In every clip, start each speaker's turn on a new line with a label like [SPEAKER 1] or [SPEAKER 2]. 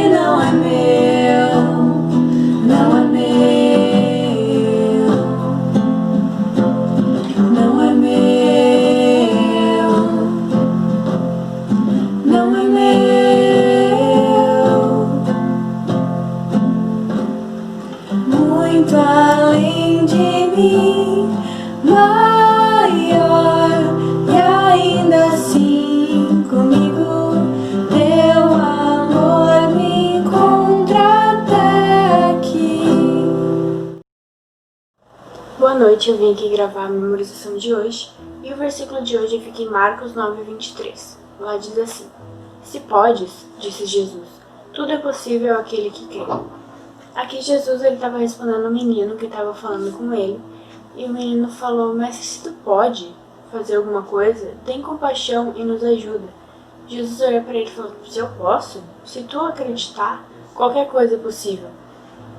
[SPEAKER 1] não é meu, não é meu, não é meu, não é meu, muito além de mim, maior, e ainda assim comigo teu amor me encontra até aqui.
[SPEAKER 2] Boa noite, eu vim aqui gravar a memorização de hoje, e o versículo de hoje fica em Marcos 9:23. Lá diz assim: Se podes, disse Jesus, tudo é possível àquele que crê. Aqui Jesus estava respondendo um menino que estava falando com ele, e o menino falou: Mestre, se tu pode fazer alguma coisa, tem compaixão e nos ajuda. Jesus olhou para ele e falou: Se eu posso? Se tu acreditar, qualquer coisa é possível.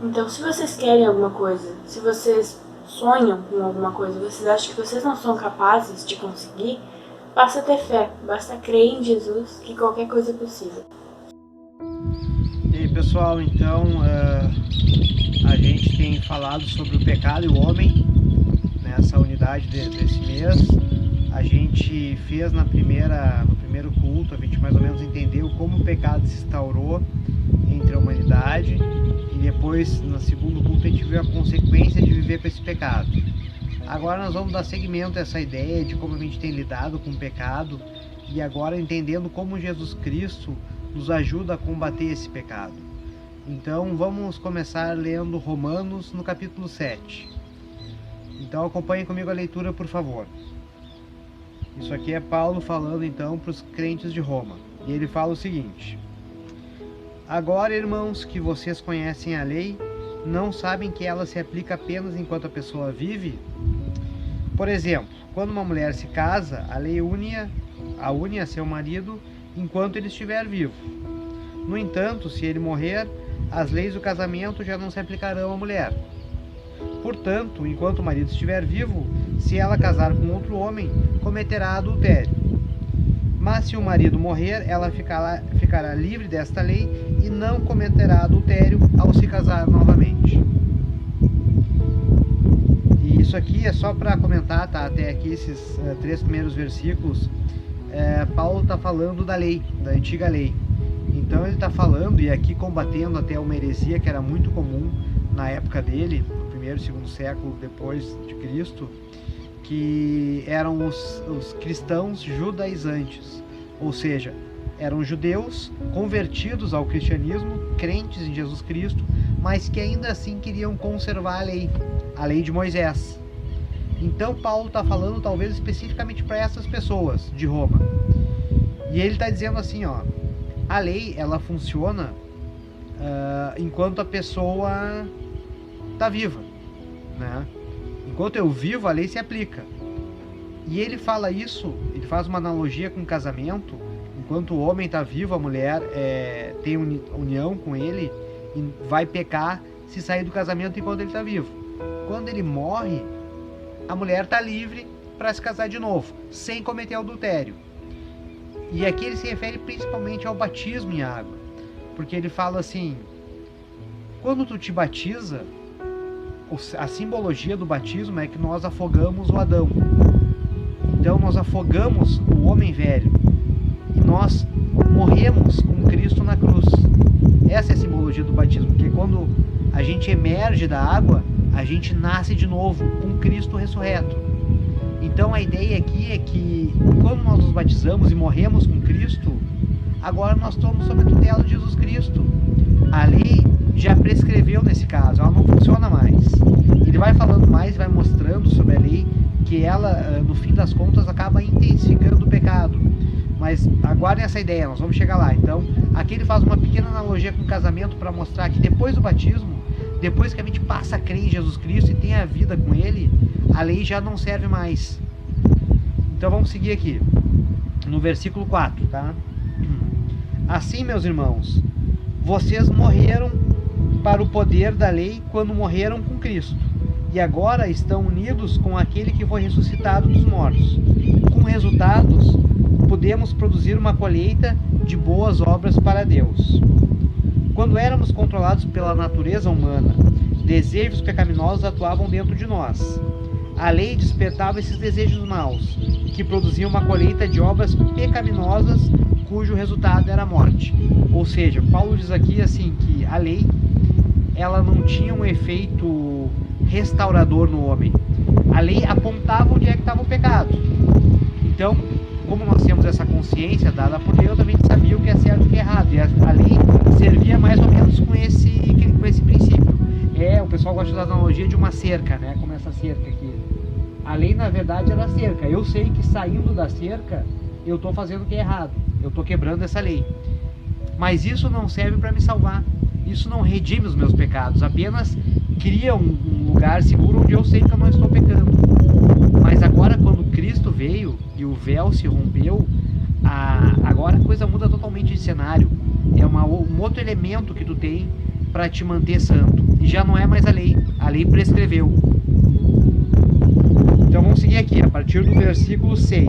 [SPEAKER 2] Então, se vocês querem alguma coisa, se vocês sonham com alguma coisa, vocês acham que vocês não são capazes de conseguir, basta ter fé, basta crer em Jesus que qualquer coisa é possível.
[SPEAKER 3] E aí, pessoal, então a gente tem falado sobre o pecado e o homem nessa unidade desse mês. A gente fez no primeiro culto, a gente mais ou menos entendeu como o pecado se instaurou entre a humanidade, e depois no segundo culto a gente viu a consequência de viver com esse pecado. Agora nós vamos dar seguimento a essa ideia de como a gente tem lidado com o pecado, e agora entendendo como Jesus Cristo nos ajuda a combater esse pecado. Então vamos começar lendo Romanos no capítulo 7. Então acompanhem comigo a leitura, por favor. Isso aqui é Paulo falando então para os crentes de Roma. E ele fala o seguinte: Agora, irmãos, que vocês conhecem a lei, não sabem que ela se aplica apenas enquanto a pessoa vive? Por exemplo, quando uma mulher se casa, a lei une a seu marido enquanto ele estiver vivo. No entanto, se ele morrer, as leis do casamento já não se aplicarão à mulher. Portanto, enquanto o marido estiver vivo, se ela casar com outro homem, cometerá adultério. Mas se o marido morrer, ela ficará livre desta lei e não cometerá adultério ao se casar novamente. E isso aqui é só para comentar, tá? Até aqui esses 3 primeiros versículos. Paulo está falando da lei, da antiga lei. Então ele está falando, e aqui combatendo até uma heresia que era muito comum na época dele, no primeiro e segundo século depois de Cristo, que eram os cristãos judaizantes, ou seja, eram judeus convertidos ao cristianismo, crentes em Jesus Cristo, mas que ainda assim queriam conservar a lei de Moisés. Então Paulo está falando talvez especificamente para essas pessoas de Roma, e ele está dizendo assim, ó, a lei ela funciona enquanto a pessoa está viva, né? Enquanto eu vivo, a lei se aplica. E ele fala isso, ele faz uma analogia com o casamento. Enquanto o homem está vivo, a mulher tem união com ele e vai pecar se sair do casamento enquanto ele está vivo. Quando ele morre, a mulher está livre para se casar de novo, sem cometer adultério. E aqui ele se refere principalmente ao batismo em água, porque ele fala assim: quando tu te batiza, a simbologia do batismo é que nós afogamos o Adão. Então nós afogamos o homem velho e nós morremos com Cristo na cruz. Essa é a simbologia do batismo, porque quando a gente emerge da água, a gente nasce de novo com Cristo ressurreto. Então a ideia aqui é que quando nós nos batizamos e morremos com Cristo, agora nós estamos sob a tutela de Jesus Cristo. A lei já prescreveu nesse caso, ela não funciona mais. Ele vai falando mais, vai mostrando sobre a lei que ela, no fim das contas, acaba intensificando o pecado. Mas aguardem essa ideia, nós vamos chegar lá. Então, aqui ele faz uma pequena analogia com o casamento para mostrar que depois do batismo, depois que a gente passa a crer em Jesus Cristo e tem a vida com Ele, a lei já não serve mais. Então vamos seguir aqui, no versículo 4, tá? Assim, meus irmãos, vocês morreram para o poder da lei quando morreram com Cristo, e agora estão unidos com aquele que foi ressuscitado dos mortos. Com resultados, podemos produzir uma colheita de boas obras para Deus. quando éramos controlados pela natureza humana, desejos pecaminosos atuavam dentro de nós. A lei despertava esses desejos maus, que produziam uma colheita de obras pecaminosas, cujo resultado era a morte. Ou seja, Paulo diz aqui assim que a lei, ela não tinha um efeito restaurador no homem. A lei apontava onde é que estava o pecado. Então, como nós temos essa consciência dada por Deus, a gente sabia o que é certo e o que é errado. E a lei servia mais ou menos com esse princípio. O pessoal gosta da analogia de uma cerca, né? Como essa cerca aqui. A lei, na verdade, era a cerca. Eu sei que saindo da cerca, eu estou fazendo o que é errado. Eu estou quebrando essa lei. Mas isso não serve para me salvar. Isso não redime os meus pecados. Apenas cria um lugar seguro onde eu sei que eu não estou pecando. Mas agora, quando Cristo veio e o véu se rompeu, agora a coisa muda totalmente de cenário. É um outro elemento que tu tem para te manter santo. E já não é mais a lei prescreveu. Então vamos seguir aqui, a partir do versículo 6.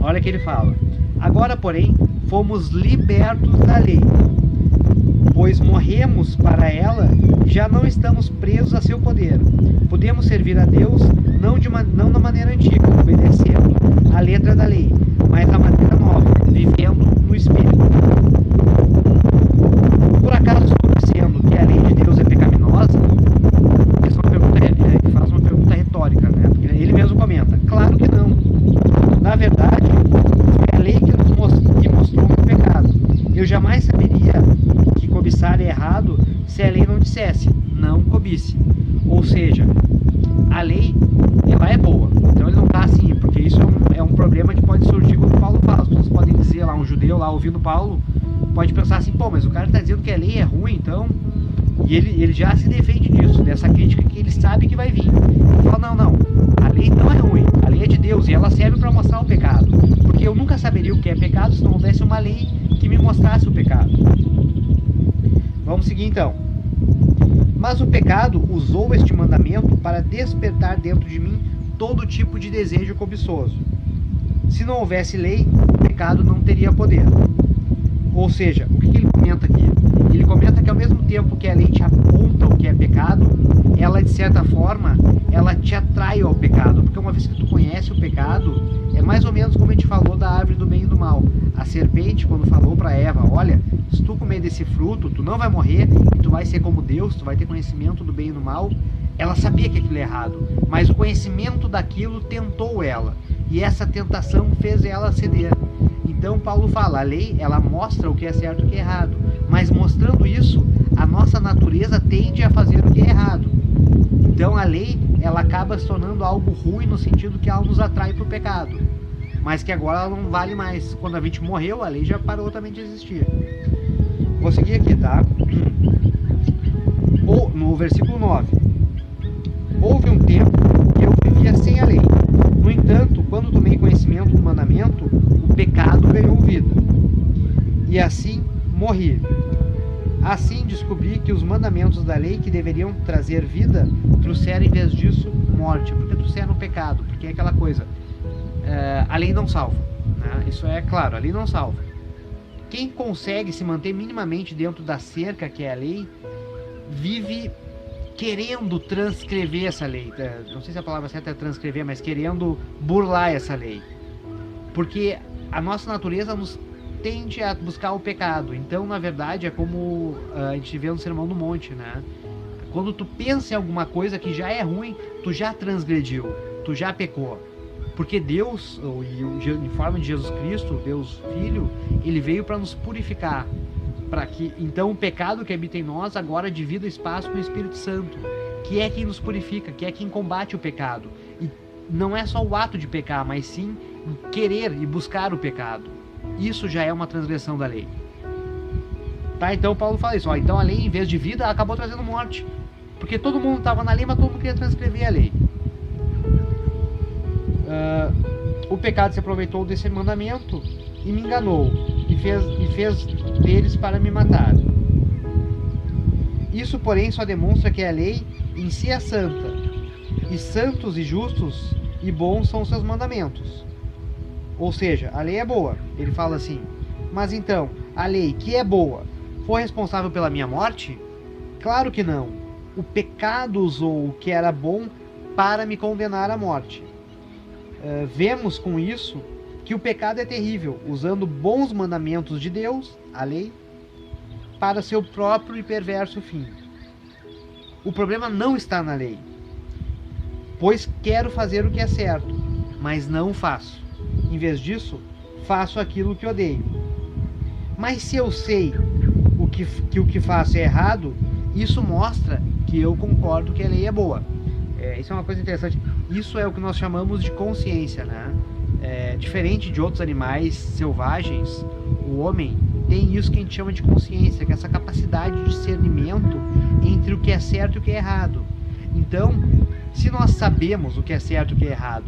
[SPEAKER 3] Olha que ele fala: agora, porém, fomos libertos da lei, pois morremos para ela e já não estamos presos a seu poder. Podemos servir a Deus não da maneira antiga, obedecendo a letra da lei, mas da maneira nova, vivendo no Espírito. Por acaso estou dizendo que a lei de Deus é pecaminosa? Essa é uma pergunta que faz uma pergunta retórica, né? Porque ele mesmo comenta: claro que não. Na verdade, foi a lei que mostrou o meu pecado. Eu jamais saberia que cobiçar é errado se a lei não dissesse: não cobice. Ou seja, a lei, ela é boa. Então ele não está assim, porque isso é um problema que pode surgir quando Paulo fala. As pessoas podem dizer lá, um judeu lá ouvindo Paulo, pode pensar assim: pô, mas o cara está dizendo que a lei é ruim, então... E ele já se defende disso, dessa crítica que ele sabe que vai vir. Ele fala: não, a lei não é ruim, a lei é de Deus e ela serve para mostrar o pecado. Porque eu nunca saberia o que é pecado se não houvesse uma lei que me mostrasse o pecado. Vamos seguir então. Mas o pecado usou este mandamento para despertar dentro de mim todo tipo de desejo cobiçoso. Se não houvesse lei, o pecado não teria poder. Ou seja, o que ele comenta aqui? Ele comenta que ao mesmo tempo que a lei te aponta o que é pecado, ela, de certa forma, ela te atrai ao pecado. Porque uma vez que tu conhece o pecado, é mais ou menos como a gente falou da árvore do bem e do mal. A serpente, quando falou para Eva: olha, se tu comer desse fruto, tu não vai morrer e tu vai ser como Deus, tu vai ter conhecimento do bem e do mal. Ela sabia que aquilo é errado, mas o conhecimento daquilo tentou ela. E essa tentação fez ela ceder. Então Paulo fala: a lei, ela mostra o que é certo e o que é errado, mas mostrando isso, a nossa natureza tende a fazer o que é errado. Então a lei, ela acaba se tornando algo ruim no sentido que ela nos atrai para o pecado, mas que agora ela não vale mais. Quando a gente morreu, a lei já parou também de existir. Vou seguir aqui, tá? No versículo 9: houve um tempo que eu vivia sem a lei. No entanto, quando tomei conhecimento do mandamento, o pecado ganhou vida. E assim morri. Assim descobri que os mandamentos da lei, que deveriam trazer vida, trouxeram em vez disso morte. Porque trouxeram o pecado. Porque é aquela coisa, a lei não salva, né? Isso é claro, a lei não salva. Quem consegue se manter minimamente dentro da cerca que é a lei, vive querendo transcrever essa lei. Não sei se a palavra certa é transcrever, mas querendo burlar essa lei. Porque a nossa natureza nos tende a buscar o pecado. Então, na verdade, é como a gente vê no Sermão do Monte, né? Quando tu pensa em alguma coisa que já é ruim, tu já transgrediu, tu já pecou. Porque Deus, em forma de Jesus Cristo, Deus Filho, ele veio para nos purificar. Para que então o pecado que habita em nós agora divida espaço com o Espírito Santo, que é quem nos purifica, que é quem combate o pecado. E não é só o ato de pecar, mas sim querer e buscar o pecado. Isso já é uma transgressão da lei. Tá, então Paulo fala isso: então a lei, em vez de vida, acabou trazendo morte. Porque todo mundo estava na lei, mas todo mundo queria transcrever a lei. O pecado se aproveitou desse mandamento e me enganou, e fez deles para me matar. Isso, porém, só demonstra que a lei em si é santa, e santos e justos e bons são os seus mandamentos. Ou seja, a lei é boa. Ele fala assim: mas então, a lei que é boa foi responsável pela minha morte? Claro que não. O pecado usou o que era bom para me condenar à morte. Vemos com isso que o pecado é terrível, usando bons mandamentos de Deus, a lei, para seu próprio e perverso fim. O problema não está na lei, pois quero fazer o que é certo, mas não faço. Em vez disso, faço aquilo que odeio. Mas se eu sei que o que faço é errado, isso mostra que eu concordo que a lei é boa. Isso é uma coisa interessante. Isso é o que nós chamamos de consciência, né? Diferente de outros animais selvagens, o homem tem isso que a gente chama de consciência, que é essa capacidade de discernimento entre o que é certo e o que é errado. Então, se nós sabemos o que é certo e o que é errado,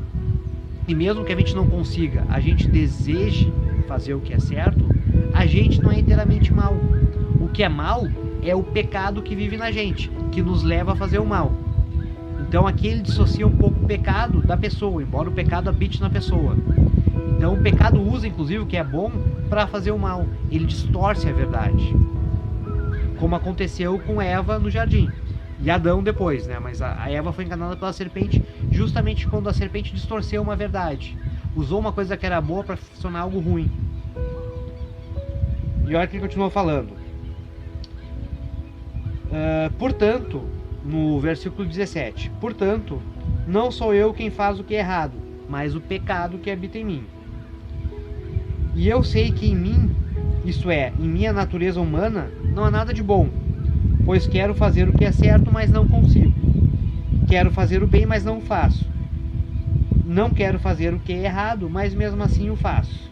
[SPEAKER 3] e mesmo que a gente não consiga, a gente deseje fazer o que é certo, a gente não é inteiramente mal. O que é mal é o pecado que vive na gente, que nos leva a fazer o mal. Então aqui ele dissocia um pouco o pecado da pessoa, embora o pecado habite na pessoa. Então o pecado usa inclusive o que é bom para fazer o mal. Ele distorce a verdade. Como aconteceu com Eva no jardim. E Adão depois, né? Mas a Eva foi enganada pela serpente justamente quando a serpente distorceu uma verdade. Usou uma coisa que era boa para funcionar algo ruim. E olha que ele continua falando. Portanto, no versículo 17, portanto, não sou eu quem faz o que é errado, mas o pecado que habita em mim. E eu sei que em mim, isto é, em minha natureza humana, não há nada de bom, pois quero fazer o que é certo, mas não consigo. Quero fazer o bem, mas não o faço. Não quero fazer o que é errado, mas mesmo assim o faço.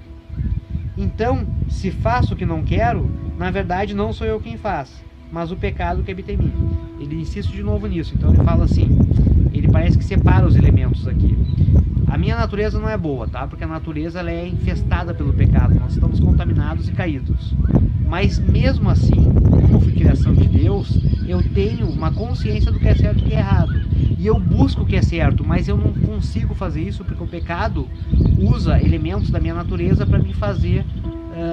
[SPEAKER 3] Então, se faço o que não quero, na verdade não sou eu quem faz, mas o pecado que habita em mim. Ele insiste de novo nisso, então ele fala assim, ele parece que separa os elementos aqui. A minha natureza não é boa, tá? Porque a natureza ela é infestada pelo pecado, nós estamos contaminados e caídos. Mas mesmo assim, como fui criação de Deus, eu tenho uma consciência do que é certo e do que é errado. E eu busco o que é certo, mas eu não consigo fazer isso porque o pecado usa elementos da minha natureza para me fazer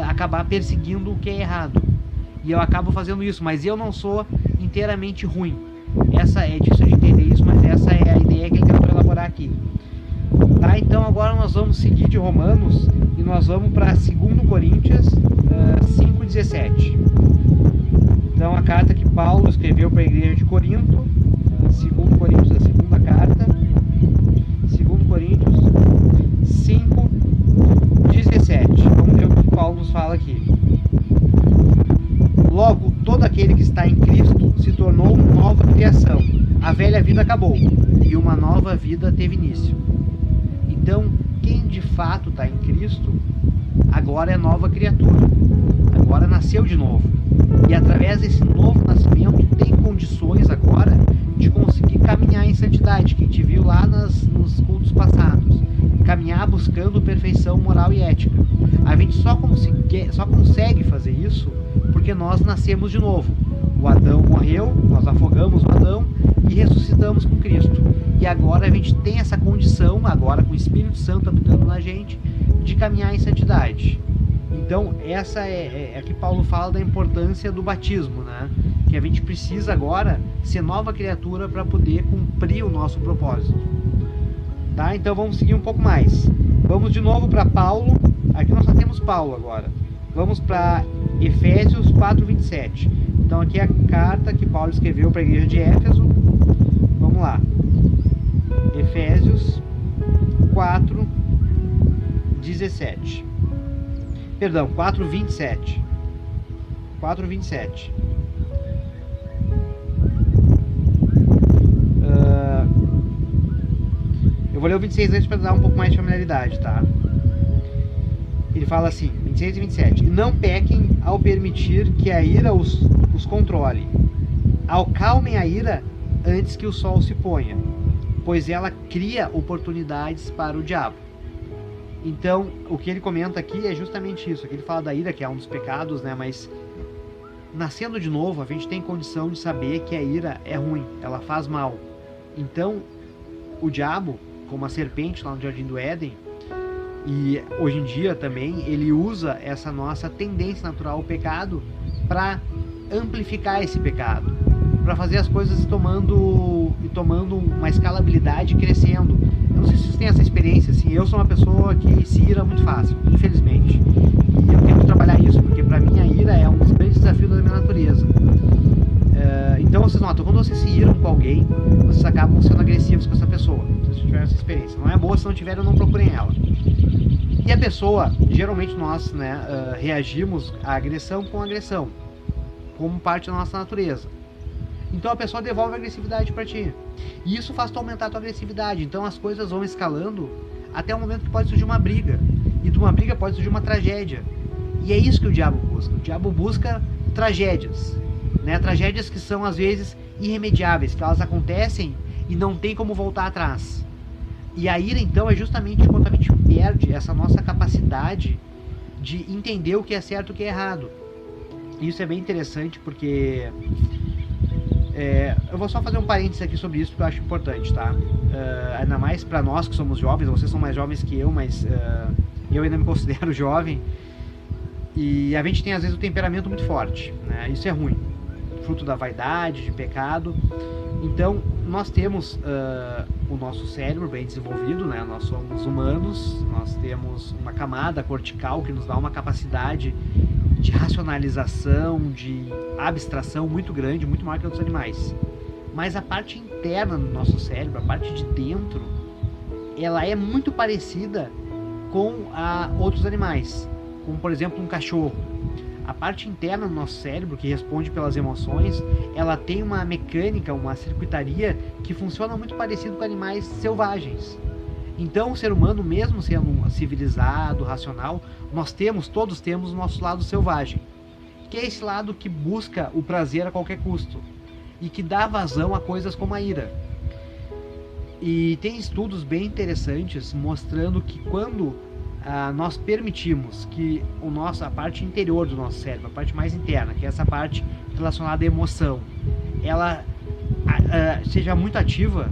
[SPEAKER 3] acabar perseguindo o que é errado. E eu acabo fazendo isso, mas eu não sou inteiramente ruim. Essa é difícil de entender isso, mas essa é a ideia que ele tentou elaborar aqui. Tá, então agora nós vamos seguir de Romanos e nós vamos para 2 Coríntios 5,17. Então a carta que Paulo escreveu para a igreja de Corinto, 2 Coríntios, a segunda carta, 2 Coríntios 5,17. Vamos ver o que Paulo nos fala aqui. Logo, todo aquele que está em Cristo se tornou nova criação. A velha vida acabou e uma nova vida teve início. Então, quem de fato está em Cristo, agora é nova criatura. Agora nasceu de novo. E através desse novo nascimento, tem condições agora de conseguir caminhar em santidade, que a gente viu lá nos cultos passados. Caminhar buscando perfeição moral e ética. A gente só consegue fazer isso porque nós nascemos de novo. O Adão morreu, nós afogamos o Adão e ressuscitamos com Cristo. E agora a gente tem essa condição, agora com o Espírito Santo habitando na gente, de caminhar em santidade. Então essa é que Paulo fala da importância do batismo, né? Que a gente precisa agora ser nova criatura para poder cumprir o nosso propósito. Tá? Então vamos seguir um pouco mais. Vamos de novo para Paulo. Aqui nós só temos Paulo agora. Vamos para Efésios 4:27. Então aqui é a carta que Paulo escreveu para a igreja de Éfeso. Vamos lá. Efésios 4:17. Perdão, 4:27. 4:27. Eu vou ler o 26 antes para dar um pouco mais de familiaridade, tá? Ele fala assim, 26 e 27. Não pequem ao permitir que a ira os controle. Acalmem a ira antes que o sol se ponha, pois ela cria oportunidades para o diabo. Então, o que ele comenta aqui é justamente isso. Aqui ele fala da ira, que é um dos pecados, né? Mas, nascendo de novo, a gente tem condição de saber que a ira é ruim, ela faz mal. Então, o diabo, como a serpente lá no Jardim do Éden, e hoje em dia também, ele usa essa nossa tendência natural ao pecado para amplificar esse pecado, para fazer as coisas ir tomando uma escalabilidade, crescendo. Eu não sei se vocês têm essa experiência, assim, eu sou uma pessoa que se ira muito fácil, infelizmente. E eu tenho que trabalhar isso, porque para mim a ira é um dos grandes desafios da minha natureza. Então vocês notam, quando vocês se iram com alguém, vocês acabam sendo agressivos com essa pessoa. Se vocês tiverem essa experiência. Não é boa, se não tiverem, não procurem ela. E a pessoa, geralmente nós, né, reagimos à agressão com agressão, como parte da nossa natureza. Então a pessoa devolve a agressividade para ti. E isso faz tu aumentar a tua agressividade. Então as coisas vão escalando até o momento que pode surgir uma briga. E de uma briga pode surgir uma tragédia. E é isso que o diabo busca. O diabo busca tragédias. Né? Tragédias que são às vezes irremediáveis, que elas acontecem e não tem como voltar atrás. E a ira então é justamente quando a gente perde essa nossa capacidade de entender o que é certo e o que é errado. E isso é bem interessante porque eu vou só fazer um parênteses aqui sobre isso porque eu acho importante, tá? Ainda mais para nós que somos jovens, vocês são mais jovens que eu, mas eu ainda me considero jovem. E a gente tem às vezes um temperamento muito forte, né? Isso é ruim, fruto da vaidade, de pecado. Então nós temos o nosso cérebro bem desenvolvido, né? Nós somos humanos, nós temos uma camada cortical que nos dá uma capacidade de racionalização, de abstração muito grande, muito maior que outros animais. Mas a parte interna do nosso cérebro, a parte de dentro, ela é muito parecida com a outros animais, como por exemplo um cachorro. A parte interna do nosso cérebro, que responde pelas emoções, ela tem uma mecânica, uma circuitaria que funciona muito parecido com animais selvagens. Então o ser humano, mesmo sendo civilizado, racional, todos temos o nosso lado selvagem, que é esse lado que busca o prazer a qualquer custo e que dá vazão a coisas como a ira. E tem estudos bem interessantes mostrando que quando nós permitimos que a parte interior do nosso cérebro, a parte mais interna, que é essa parte relacionada à emoção, ela seja muito ativa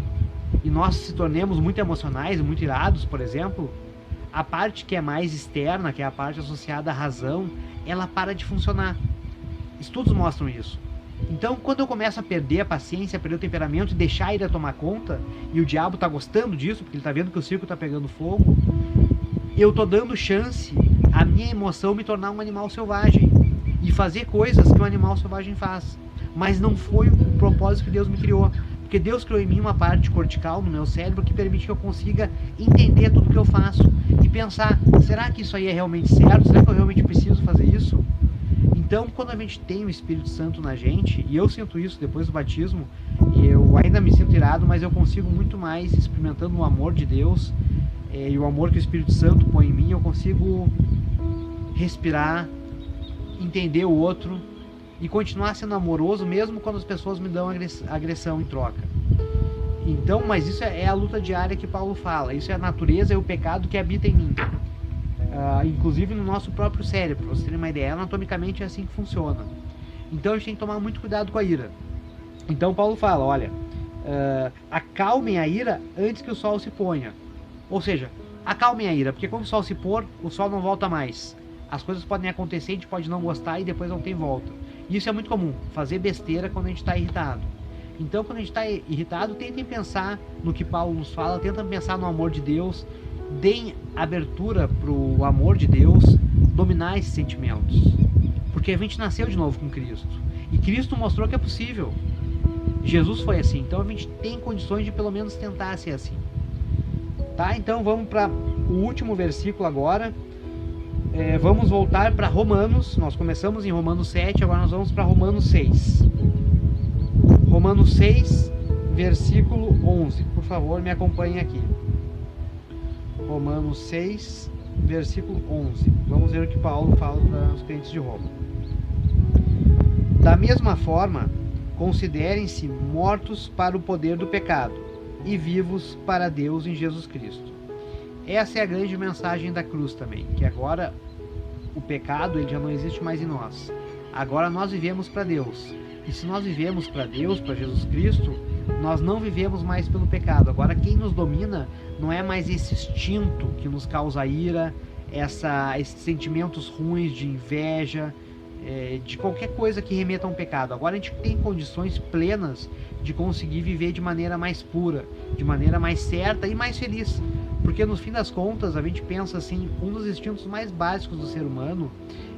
[SPEAKER 3] e nós se tornemos muito emocionais, muito irados, por exemplo, a parte que é mais externa, que é a parte associada à razão, ela para de funcionar. Estudos mostram isso. Então, quando eu começo a perder a paciência, a perder o temperamento e deixar a ira tomar conta, e o diabo está gostando disso, porque ele está vendo que o circo está pegando fogo, eu estou dando chance à minha emoção me tornar um animal selvagem e fazer coisas que um animal selvagem faz. Mas não foi o propósito que Deus me criou. Porque Deus criou em mim uma parte cortical no meu cérebro que permite que eu consiga entender tudo que eu faço e pensar, será que isso aí é realmente certo? Será que eu realmente preciso fazer isso? Então, quando a gente tem o Espírito Santo na gente, e eu sinto isso depois do batismo, eu ainda me sinto irado, mas eu consigo muito mais, experimentando o amor de Deus e o amor que o Espírito Santo põe em mim, eu consigo respirar, entender o outro e continuar sendo amoroso mesmo quando as pessoas me dão agressão em troca. Então, mas isso é a luta diária que Paulo fala. Isso é a natureza e o pecado que habita em mim. Inclusive no nosso próprio cérebro. Pra vocês terem uma ideia, anatomicamente é assim que funciona. Então a gente tem que tomar muito cuidado com a ira. Então Paulo fala, olha, acalmem a ira antes que o sol se ponha. Ou seja, acalmem a ira, porque quando o sol se pôr, o sol não volta mais. As coisas podem acontecer, a gente pode não gostar e depois não tem volta. Isso é muito comum, fazer besteira quando a gente está irritado. Então, quando a gente está irritado, tentem pensar no que Paulo nos fala, tentem pensar no amor de Deus, deem abertura para o amor de Deus dominar esses sentimentos. Porque a gente nasceu de novo com Cristo. E Cristo mostrou que é possível. Jesus foi assim, então a gente tem condições de pelo menos tentar ser assim. Tá? Então vamos para o último versículo agora. Vamos voltar para Romanos. Nós começamos em Romanos 7, agora nós vamos para Romanos 6. Romanos 6, versículo 11. Por favor, me acompanhe aqui. Romanos 6, versículo 11. Vamos ver o que Paulo fala para os crentes de Roma. Da mesma forma, considerem-se mortos para o poder do pecado e vivos para Deus em Jesus Cristo. Essa é a grande mensagem da cruz também, que agora o pecado ele já não existe mais em nós. Agora nós vivemos para Deus. E se nós vivemos para Deus, para Jesus Cristo, nós não vivemos mais pelo pecado. Agora quem nos domina não é mais esse instinto que nos causa ira, esses sentimentos ruins de inveja, de qualquer coisa que remeta a um pecado. Agora a gente tem condições plenas de conseguir viver de maneira mais pura, de maneira mais certa e mais feliz. Porque no fim das contas, a gente pensa assim, um dos instintos mais básicos do ser humano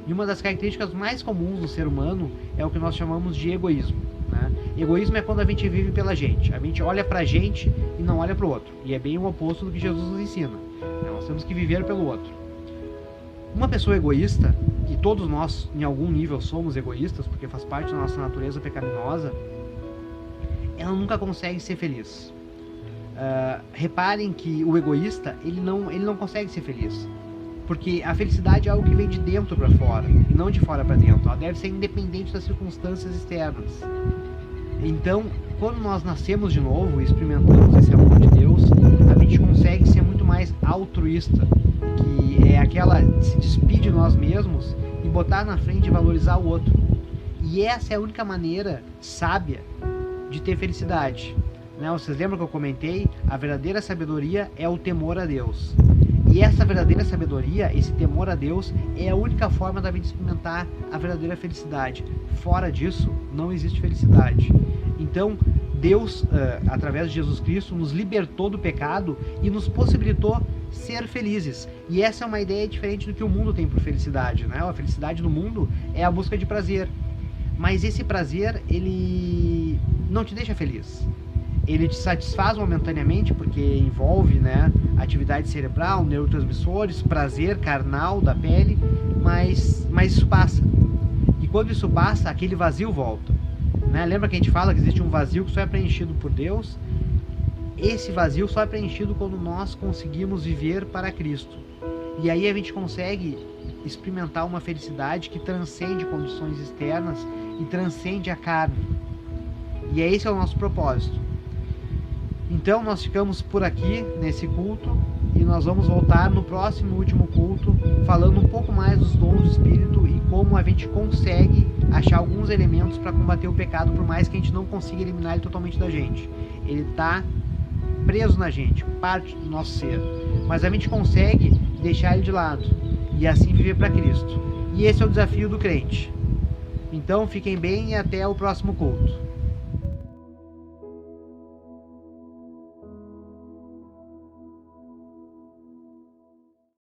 [SPEAKER 3] e uma das características mais comuns do ser humano é o que nós chamamos de egoísmo, né? Egoísmo é quando a gente vive pela gente. A gente olha pra gente e não olha pro outro. E é bem o oposto do que Jesus nos ensina. Nós temos que viver pelo outro. Uma pessoa egoísta, e todos nós em algum nível somos egoístas, porque faz parte da nossa natureza pecaminosa, ela nunca consegue ser feliz. Reparem que o egoísta, ele não consegue ser feliz. Porque a felicidade é algo que vem de dentro para fora, e não de fora para dentro. Ela deve ser independente das circunstâncias externas. Então, quando nós nascemos de novo e experimentamos esse amor de Deus, a gente consegue ser muito mais altruísta, que é aquela se despedir de nós mesmos e botar na frente e valorizar o outro. E essa é a única maneira sábia de ter felicidade. Né? Vocês lembram que eu comentei? A verdadeira sabedoria é o temor a Deus. E essa verdadeira sabedoria, esse temor a Deus, é a única forma da gente experimentar a verdadeira felicidade. Fora disso, não existe felicidade. Então, Deus, através de Jesus Cristo, nos libertou do pecado e nos possibilitou ser felizes. E essa é uma ideia diferente do que o mundo tem por felicidade, né? A felicidade no mundo é a busca de prazer. Mas esse prazer, ele não te deixa feliz. Ele te satisfaz momentaneamente, porque envolve, né, atividade cerebral, neurotransmissores, prazer carnal da pele, mas isso passa. E quando isso passa, aquele vazio volta. Né? Lembra que a gente fala que existe um vazio que só é preenchido por Deus? Esse vazio só é preenchido quando nós conseguimos viver para Cristo. E aí a gente consegue experimentar uma felicidade que transcende condições externas e transcende a carne. E esse é o nosso propósito. Então nós ficamos por aqui nesse culto e nós vamos voltar no próximo último culto falando um pouco mais dos dons do Espírito e como a gente consegue achar alguns elementos para combater o pecado, por mais que a gente não consiga eliminar ele totalmente da gente. Ele está preso na gente, parte do nosso ser, mas a gente consegue deixar ele de lado e assim viver para Cristo. E esse é o desafio do crente. Então fiquem bem e até o próximo culto.